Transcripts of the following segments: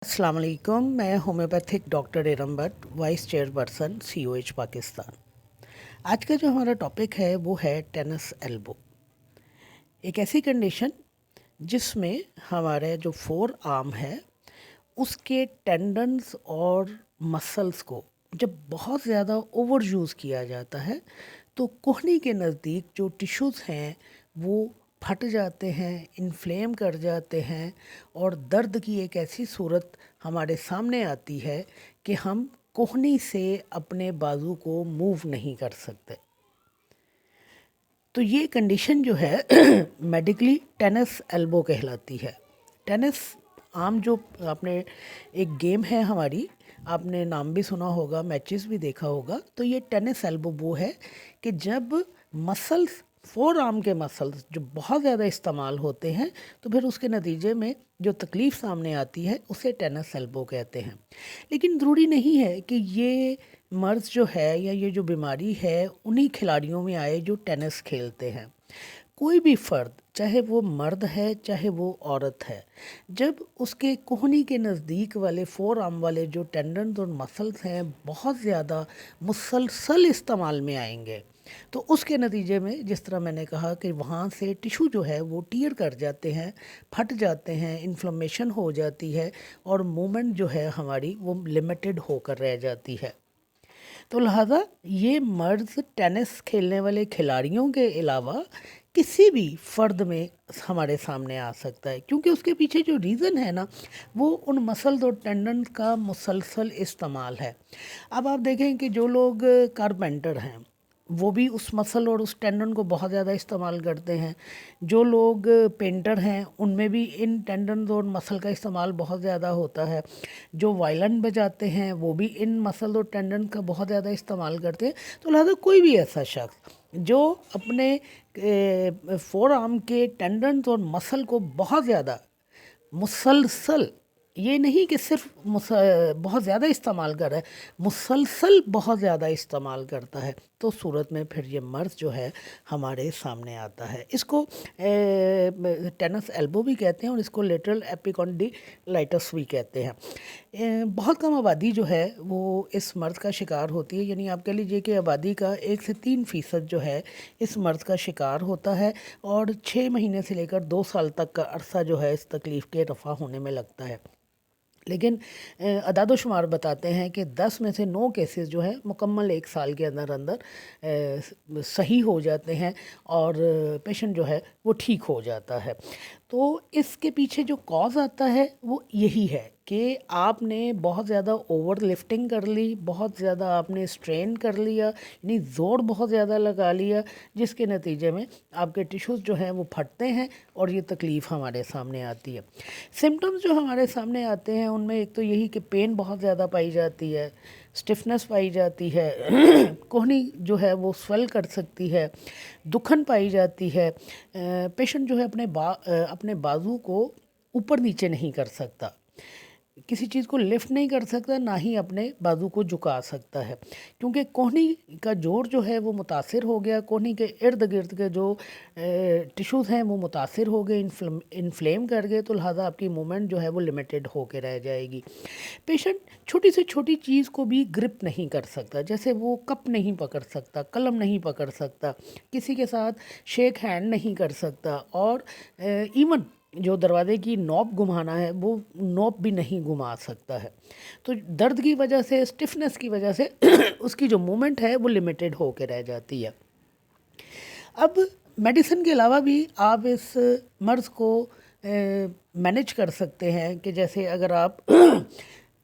अस्सलाम वालेकुम। मैं homeopathic doctor Iram Bhatt, vice chairperson COH Pakistan. आज का जो हमारा टॉपिक है वो है टेनिस एल्बो। एक ऐसी कंडीशन जिसमें हमारे जो फोर आर्म है उसके टेंडन्स और मसल्स को जब बहुत ज़्यादा ओवर यूज़ किया जाता है तो कोहनी के नज़दीक जो टिश्यूज़ हैं वो फट जाते हैं, इन्फ्लेम कर जाते हैं और दर्द की एक ऐसी सूरत हमारे सामने आती है कि हम कोहनी से अपने बाजू को मूव नहीं कर सकते। तो ये कंडीशन जो है मेडिकली टेनिस एल्बो कहलाती है। टेनिस आम जो आपने एक गेम है हमारी, आपने नाम भी सुना होगा, मैचेस भी देखा होगा। तो ये टेनिस एल्बो वो है कि जब मसल्स, फोर आर्म के मसल्स जो बहुत ज़्यादा इस्तेमाल होते हैं तो फिर उसके नतीजे में जो तकलीफ़ सामने आती है उसे टेनिस एल्बो कहते हैं। लेकिन ज़रूरी नहीं है कि ये मर्ज़ जो है या ये जो बीमारी है उन्हीं खिलाड़ियों में आए जो टेनिस खेलते हैं। कोई भी फ़र्द, चाहे वो मर्द है चाहे वो औरत है, जब उसके कोहनी के नज़दीक वाले फोर आर्म वाले जो टेंडन्स और मसल्स हैं बहुत ज़्यादा मुसलसल इस्तेमाल में आएंगे तो उसके नतीजे में, जिस तरह मैंने कहा कि वहाँ से टिश्यू जो है वो टीयर कर जाते हैं, फट जाते हैं, इन्फ्लेमेशन हो जाती है और मूवमेंट जो है हमारी वो लिमिटेड होकर रह जाती है। तो लिहाजा ये मर्ज़ टेनिस खेलने वाले खिलाड़ियों के अलावा किसी भी फ़र्द में हमारे सामने आ सकता है, क्योंकि उसके पीछे जो रीज़न है ना वो उन मसल्स और टेंडन्स का मुसलसल इस्तेमाल है। अब आप देखें कि जो लोग कारपेंटर हैं वो भी उस मसल और उस टेंडन को बहुत ज़्यादा इस्तेमाल करते हैं। जो लोग पेंटर हैं उनमें भी इन टेंडन और मसल का इस्तेमाल बहुत ज़्यादा होता है। जो वायलिन बजाते हैं वो भी इन मसल और टेंडन का बहुत ज़्यादा इस्तेमाल करते हैं। तो लिहाजा कोई भी ऐसा शख्स जो अपने फोर आर्म के टेंडन और मसल को बहुत ज़्यादा मुसलसल, ये नहीं कि सिर्फ बहुत ज़्यादा इस्तेमाल कर रहा है, मुसलसल बहुत ज़्यादा इस्तेमाल करता है, तो सूरत में फिर ये मर्ज़ जो है हमारे सामने आता है। इसको टेनिस एल्बो भी कहते हैं और इसको लेटरल एपिकॉन्डिलाइटिस भी कहते हैं। बहुत कम आबादी जो है वो इस मर्ज़ का शिकार होती है, यानी आप कह लीजिए कि आबादी का 1 से 3% जो है इस मर्ज़ का शिकार होता है और 6 महीने से लेकर 2 साल तक का अरसा जो है इस तकलीफ़ के रफ़ा होने में लगता है। लेकिन अदाद शुमार बताते हैं कि 10 में से 9 केसेस जो है मुकम्मल 1 साल के अंदर अंदर सही हो जाते हैं और पेशेंट जो है वो ठीक हो जाता है। तो इसके पीछे जो कॉज आता है वो यही है कि आपने बहुत ज़्यादा ओवर लिफ्टिंग कर ली, बहुत ज़्यादा आपने स्ट्रेन कर लिया, यानी ज़ोर बहुत ज़्यादा लगा लिया, जिसके नतीजे में आपके टिश्यूज़ जो हैं वो फटते हैं और ये तकलीफ़ हमारे सामने आती है। सिम्टम्स जो हमारे सामने आते हैं उनमें एक तो यही कि पेन बहुत ज़्यादा पाई जाती है, स्टिफनेस पाई जाती है, कोहनी जो है वो स्वेल कर सकती है, दुखन पाई जाती है, पेशेंट जो है अपने बाजू को ऊपर नीचे नहीं कर सकता, किसी चीज़ को लिफ्ट नहीं कर सकता, ना ही अपने बाजू को झुका सकता है, क्योंकि कोहनी का जोड़ जो है वो मुतासिर हो गया। कोहनी के इर्द गिर्द के जो टिश्यूज़ हैं वो मुतासिर हो गए, इन्फ्लेम कर गए, तो लिहाजा आपकी मूवमेंट जो है वो लिमिटेड होकर रह जाएगी। पेशेंट छोटी से छोटी चीज़ को भी ग्रिप नहीं कर सकता, जैसे वो कप नहीं पकड़ सकता, कलम नहीं पकड़ सकता, किसी के साथ शेक हैंड नहीं कर सकता और इवन जो दरवाज़े की नॉब घुमाना है वो नॉब भी नहीं घुमा सकता है। तो दर्द की वजह से, स्टिफनेस की वजह से उसकी जो मूवमेंट है वो लिमिटेड होकर रह जाती है। अब मेडिसिन के अलावा भी आप इस मर्ज़ को मैनेज कर सकते हैं कि जैसे अगर आप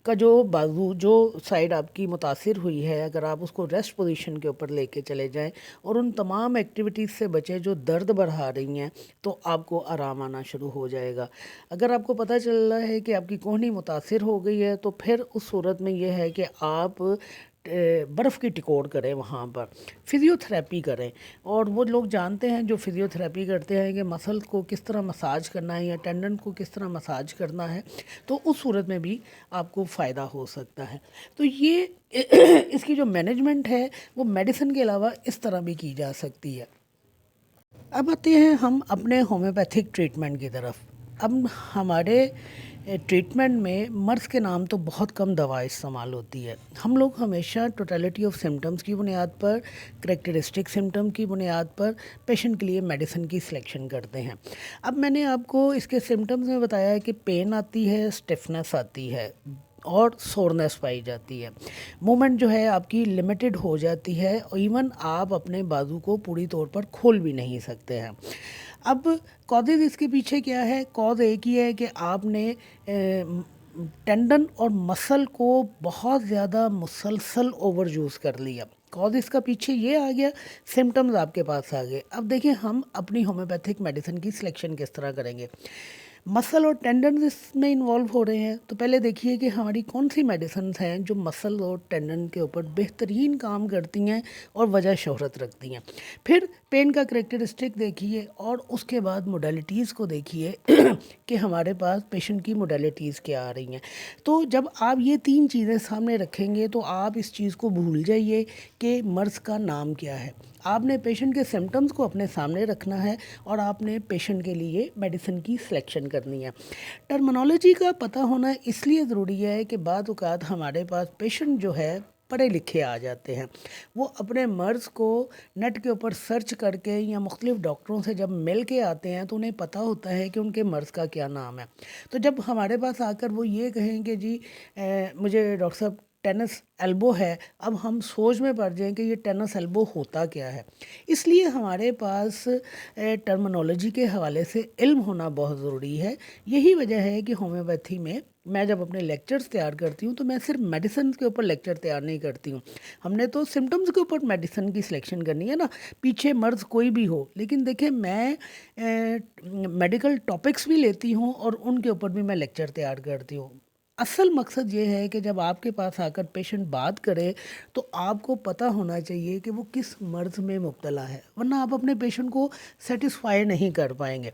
का जो बाजू, जो साइड आपकी मुतासिर हुई है, अगर आप उसको रेस्ट पोजीशन के ऊपर लेके चले जाएं और उन तमाम एक्टिविटीज़ से बचें जो दर्द बढ़ा रही हैं, तो आपको आराम आना शुरू हो जाएगा। अगर आपको पता चल रहा है कि आपकी कोहनी मुतासिर हो गई है तो फिर उस सूरत में यह है कि आप बर्फ़ की टिकोड़ करें, वहाँ पर फ़िज़ियोथेरेपी करें। और वो लोग जानते हैं जो फ़िज़ियोथेरेपी करते हैं कि मसल्स को किस तरह मसाज करना है या टेंडन को किस तरह मसाज करना है, तो उस सूरत में भी आपको फ़ायदा हो सकता है। तो ये इसकी जो मैनेजमेंट है वो मेडिसिन के अलावा इस तरह भी की जा सकती है। अब आते हैं हम अपने होम्योपैथिक ट्रीटमेंट की तरफ। अब हमारे ट्रीटमेंट में मर्ज़ के नाम तो बहुत कम दवा इस्तेमाल होती है। हम लोग हमेशा टोटलिटी ऑफ सिम्टम्स की बुनियाद पर, करेक्टरिस्टिक सिम्टम की बुनियाद पर पेशेंट के लिए मेडिसिन की सिलेक्शन करते हैं। अब मैंने आपको इसके सिम्टम्स में बताया है कि पेन आती है, स्टिफनेस आती है और सोरनेस पाई जाती है। मूवमेंट जो है आपकी लिमिटेड हो जाती है और इवन आप अपने बाजू को पूरी तौर पर खोल भी नहीं सकते हैं। अब कॉजेज़ इसके पीछे क्या है? कॉज एक ही है कि आपने टेंडन और मसल को बहुत ज़्यादा मुसलसल ओवर यूज़ कर लिया। कॉज इसका पीछे ये आ गया, सिम्टम्स आपके पास आ गए। अब देखिए हम अपनी होम्योपैथिक मेडिसिन की सिलेक्शन किस तरह करेंगे। मसल और टेंडन इसमें इन्वॉल्व हो रहे हैं, तो पहले देखिए कि हमारी कौन सी मेडिसिन हैं जो मसल और टेंडन के ऊपर बेहतरीन काम करती हैं और वजह शोहरत रखती हैं। फिर पेन का करेक्टरिस्टिक देखिए और उसके बाद मोडेलिटीज़ को देखिए कि हमारे पास पेशेंट की मोडेलिटीज़ क्या आ रही हैं। तो जब आप ये 3 चीज़ें सामने रखेंगे तो आप इस चीज़ को भूल जाइए कि मर्ज़ का नाम क्या है। आपने पेशेंट के सिम्टम्स को अपने सामने रखना है और आपने पेशेंट के लिए मेडिसिन की सिलेक्शन करनी है। टर्मिनोलॉजी का पता होना इसलिए ज़रूरी है कि बाद औक़ात हमारे पास पेशेंट जो है पढ़े लिखे आ जाते हैं। वो अपने मर्ज़ को नेट के ऊपर सर्च करके या मुख्तलिफ़ डॉक्टरों से जब मिल के आते हैं तो उन्हें पता होता है कि उनके मर्ज़ का क्या नाम है। तो जब हमारे पास आकर वो ये कहें कि जी मुझे डॉक्टर साहब टेनिस एल्बो है, अब हम सोच में पड़ जाएं कि ये टेनिस एल्बो होता क्या है। इसलिए हमारे पास टर्मिनोलॉजी के हवाले से इल्म होना बहुत ज़रूरी है। यही वजह है कि होम्योपैथी में मैं जब अपने लेक्चर्स तैयार करती हूँ तो मैं सिर्फ मेडिसिन के ऊपर लेक्चर तैयार नहीं करती हूँ। हमने तो सिम्टम्स के ऊपर मेडिसिन की सिलेक्शन करनी है ना, पीछे मर्ज़ कोई भी हो। लेकिन देखिए मैं मेडिकल टॉपिक्स भी लेती हूँ और उनके ऊपर भी मैं लेक्चर तैयार करती हूँ। असल मकसद ये है कि जब आपके पास आकर पेशेंट बात करे तो आपको पता होना चाहिए कि वो किस मर्ज़ में मुब्तला है, वरना आप अपने पेशेंट को सेटिस्फाई नहीं कर पाएंगे।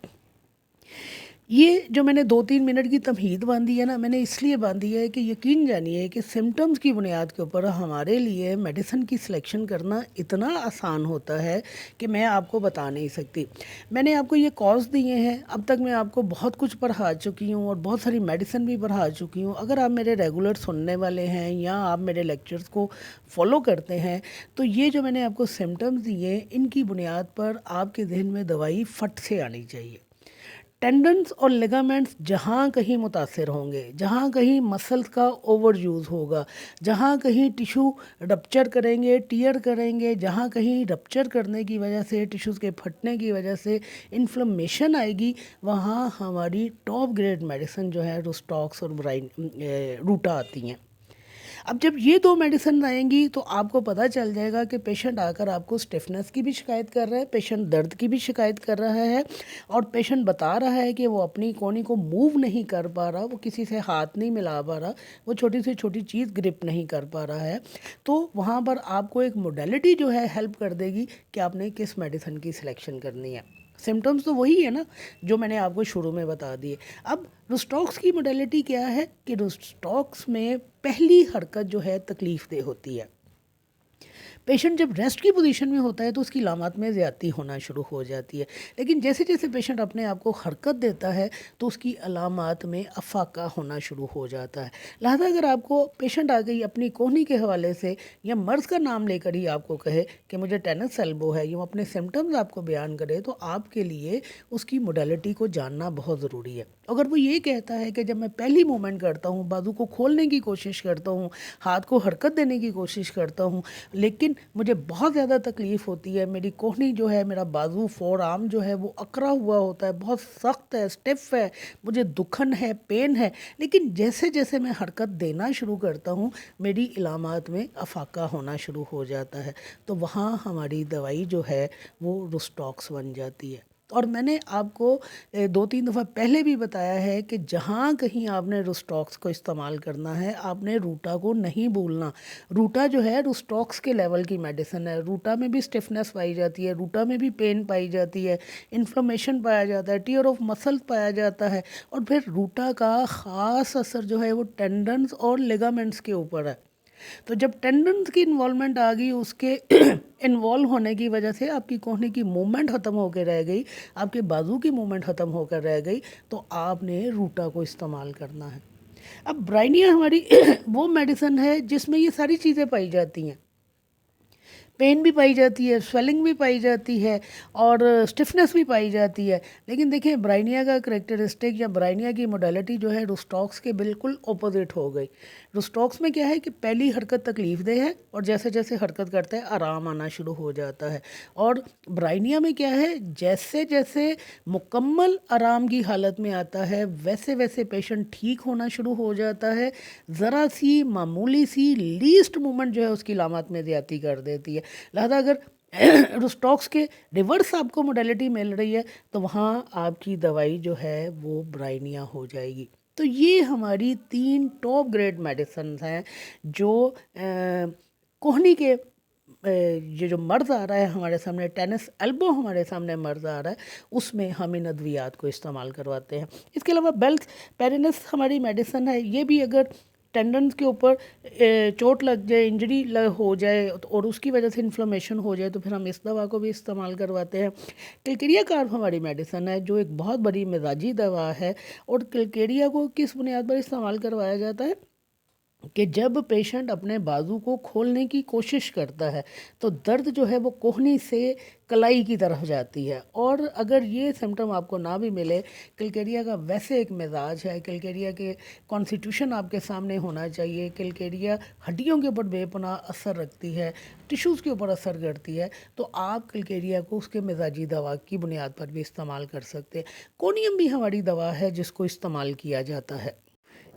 ये जो मैंने 2-3 मिनट की तमहीद बांधी है ना, मैंने इसलिए बांधी है कि यकीन जानिए कि सिम्टम्स की बुनियाद के ऊपर हमारे लिए मेडिसिन की सिलेक्शन करना इतना आसान होता है कि मैं आपको बता नहीं सकती। मैंने आपको ये कॉज दिए हैं, अब तक मैं आपको बहुत कुछ पढ़ा चुकी हूँ और बहुत सारी मेडिसिन भी पढ़ा चुकी हूँ। अगर आप मेरे रेगुलर सुनने वाले हैं या आप मेरे लेक्चर्स को फॉलो करते हैं तो ये जो मैंने आपको सिम्टम्स दिए इनकी बुनियाद पर आपके जहन में दवाई फट से आनी चाहिए। टेंडन्स और लिगामेंट्स जहाँ कहीं मुतासिर होंगे, जहाँ कहीं मसल्स का ओवर यूज़ होगा, जहाँ कहीं टिशू रप्चर करेंगे, टीयर करेंगे, जहाँ कहीं रप्चर करने की वजह से, टिश्यूज़ के फटने की वजह से इन्फ्लेमेशन आएगी, वहाँ हमारी टॉप ग्रेड मेडिसिन जो है रुस्टॉक्स और रूटा आती हैं। अब जब ये 2 मेडिसिन आएंगी तो आपको पता चल जाएगा कि पेशेंट आकर आपको स्टिफनेस की भी शिकायत कर रहा है, पेशेंट दर्द की भी शिकायत कर रहा है और पेशेंट बता रहा है कि वो अपनी कोहनी को मूव नहीं कर पा रहा, वो किसी से हाथ नहीं मिला पा रहा, वो छोटी से छोटी चीज़ ग्रिप नहीं कर पा रहा है। तो वहाँ पर आपको एक मोडेलिटी जो है हेल्प कर देगी कि आपने किस मेडिसिन की सिलेक्शन करनी है। सिम्टम्स तो वही है ना जो मैंने आपको शुरू में बता दिए। अब रुस्टॉक्स की मोडेलिटी क्या है कि रुस्टॉक्स में पहली हरकत जो है तकलीफ़ दे होती है। पेशेंट जब रेस्ट की पोजीशन में होता है तो उसकी लामात में ज़्यादती होना शुरू हो जाती है, लेकिन जैसे जैसे पेशेंट अपने आप को हरकत देता है तो उसकी अलामात में अफाका होना शुरू हो जाता है। लिहाजा अगर आपको पेशेंट आ गई अपनी कोहनी के हवाले से या मर्ज़ का नाम लेकर ही आपको कहे कि मुझे टेनिस एल्बो है, या अपने सिम्टम्स आपको बयान करे, तो आपके लिए उसकी मोडेलिटी को जानना बहुत ज़रूरी है। अगर वो ये कहता है कि जब मैं पहली मूवमेंट करता हूँ, बाजू को खोलने की कोशिश करता हूँ, हाथ को हरकत देने की कोशिश करता हूँ, लेकिन मुझे बहुत ज़्यादा तकलीफ़ होती है, मेरी कोहनी जो है, मेरा बाजू फोर आर्म जो है वो अकड़ा हुआ होता है, बहुत सख्त है, स्टिफ है, मुझे दुखन है, पेन है, लेकिन जैसे जैसे मैं हरकत देना शुरू करता हूँ मेरी इलामात में अफाका होना शुरू हो जाता है। तो वहाँ हमारी दवाई जो है वो रुस्टॉक्स बन जाती है। और मैंने आपको 2-3 दफ़ा पहले भी बताया है कि जहाँ कहीं आपने रुस्टॉक्स को इस्तेमाल करना है, आपने रूटा को नहीं भूलना। रूटा जो है रुस्टॉक्स के लेवल की मेडिसिन है। रूटा में भी स्टिफनेस पाई जाती है, रूटा में भी पेन पाई जाती है, इन्फ्लेमेशन पाया जाता है, टियर ऑफ मसल पाया जाता है, और फिर रूटा का ख़ास असर जो है वो टेंडन्स और लिगामेंट्स के ऊपर है। तो जब टेंडन्स की इन्वॉल्वमेंट आ गई, उसके इन्वॉल्व होने की वजह से आपकी कोहनी की मूवमेंट ख़त्म होकर रह गई, आपके बाजू की मूवमेंट ख़त्म होकर रह गई, तो आपने रूटा को इस्तेमाल करना है। अब ब्राइनिया हमारी वो मेडिसिन है जिसमें ये सारी चीज़ें पाई जाती हैं। पेन भी पाई जाती है, स्वेलिंग भी पाई जाती है और स्टिफनेस भी पाई जाती है। लेकिन देखिए ब्राइनिया का करेक्टरिस्टिक या ब्राइनिया की मोडालिटी जो है रुस्टॉक्स के बिल्कुल ऑपोजिट हो गई। रुस्टॉक्स में क्या है कि पहली हरकत तकलीफ दे है और जैसे जैसे हरकत करता है आराम आना शुरू हो जाता है। और ब्राइनिया में क्या है, जैसे जैसे मुकम्मल आराम की हालत में आता है वैसे वैसे पेशेंट ठीक होना शुरू हो जाता है। ज़रा सी मामूली सी लीस्ट मूवमेंट जो है उसकी लामत में ज़्यादती कर देती है। लिहाजा अगर रुस्टॉक्स के रिवर्स आपको मोडालिटी मिल रही है तो वहाँ आपकी दवाई जो है वो ब्राइनिया हो जाएगी। तो ये हमारी 3 टॉप ग्रेड मेडिसिन हैं जो कोहनी के ये जो मर्ज़ आ रहा है हमारे सामने, टेनिस एल्बो हमारे सामने मर्ज़ आ रहा है, उसमें हम इन अद्वियात को इस्तेमाल करवाते हैं। इसके अलावा बेल्स पेरिनस हमारी मेडिसिन है, ये भी अगर टेंडन्स के ऊपर चोट लग जाए, इंजरी हो जाए और उसकी वजह से इन्फ्लेमेशन हो जाए तो फिर हम इस दवा को भी इस्तेमाल करवाते हैं। किलकेरिया कार्ब हमारी मेडिसिन है जो एक बहुत बड़ी मिजाजी दवा है। और किलकेरिया को किस बुनियाद पर इस्तेमाल करवाया जाता है कि जब पेशेंट अपने बाजू को खोलने की कोशिश करता है तो दर्द जो है वो कोहनी से कलाई की तरफ जाती है। और अगर ये सिम्टम आपको ना भी मिले, किलकेरिया का वैसे एक मिजाज है, किलकेरिया के कॉन्स्टिट्यूशन आपके सामने होना चाहिए। किलकेरिया हड्डियों के ऊपर बेपनाह असर रखती है, टिश्यूज़ के ऊपर असर करती है, तो आप किलकेरिया को उसके मिजाजी दवा की बुनियाद पर भी इस्तेमाल कर सकते हैं। कोनियम भी हमारी दवा है जिसको इस्तेमाल किया जाता है।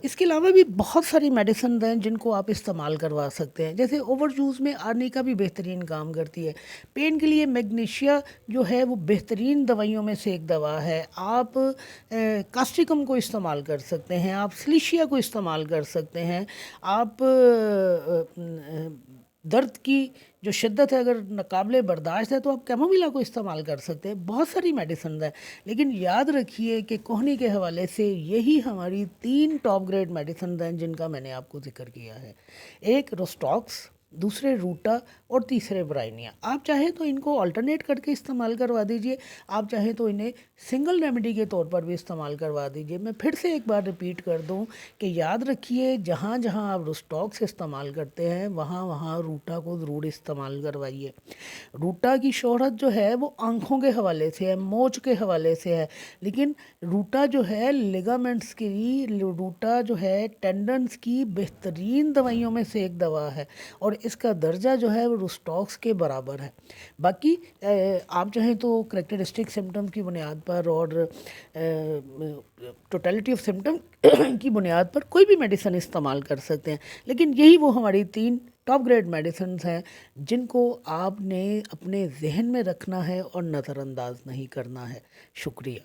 इसके अलावा भी बहुत सारी मेडिसिन हैं जिनको आप इस्तेमाल करवा सकते हैं। जैसे ओवर यूज़ में आर्निका भी बेहतरीन काम करती है। पेन के लिए मैग्नीशिया जो है वो बेहतरीन दवाइयों में से एक दवा है। आप कास्टिकम को इस्तेमाल कर सकते हैं, आप सिलिशिया को इस्तेमाल कर सकते हैं, आप दर्द की जो शिद्दत है अगर नाकाबिले बर्दाश्त है तो आप कैमोमिला को इस्तेमाल कर सकते हैं। बहुत सारी मेडिसिन है, लेकिन याद रखिए कि कोहनी के हवाले से यही हमारी 3 टॉप ग्रेड मेडिसिन हैं जिनका मैंने आपको जिक्र किया है। एक रोस्टॉक्स, दूसरे रूटा और तीसरे ब्राइनिया। आप चाहें तो इनको अल्टरनेट करके इस्तेमाल करवा दीजिए, आप चाहें तो इन्हें सिंगल रेमेडी के तौर पर भी इस्तेमाल करवा दीजिए। मैं फिर से एक बार रिपीट कर दूं कि याद रखिए जहाँ जहाँ आप रोस्टॉक्स इस्तेमाल करते हैं वहाँ वहाँ रूटा को ज़रूर इस्तेमाल करवाइए। रूटा की शोहरत जो है वो आँखों के हवाले से है, मोच के हवाले से है, लेकिन रूटा जो है लिगामेंट्स की, रूटा जो है टेंडन्स की बेहतरीन दवाइयों में से एक दवा है और इसका दर्जा जो है वो रुस्टॉक्स के बराबर है। बाकी आप चाहें तो करेक्टरिस्टिक सिम्टम्स की बुनियाद पर और टोटलिटी ऑफ सिम्टम की बुनियाद पर कोई भी मेडिसिन इस्तेमाल कर सकते हैं, लेकिन यही वो हमारी 3 टॉप ग्रेड मेडिसिन हैं जिनको आपने अपने जहन में रखना है और नज़रअंदाज नहीं करना है। शुक्रिया।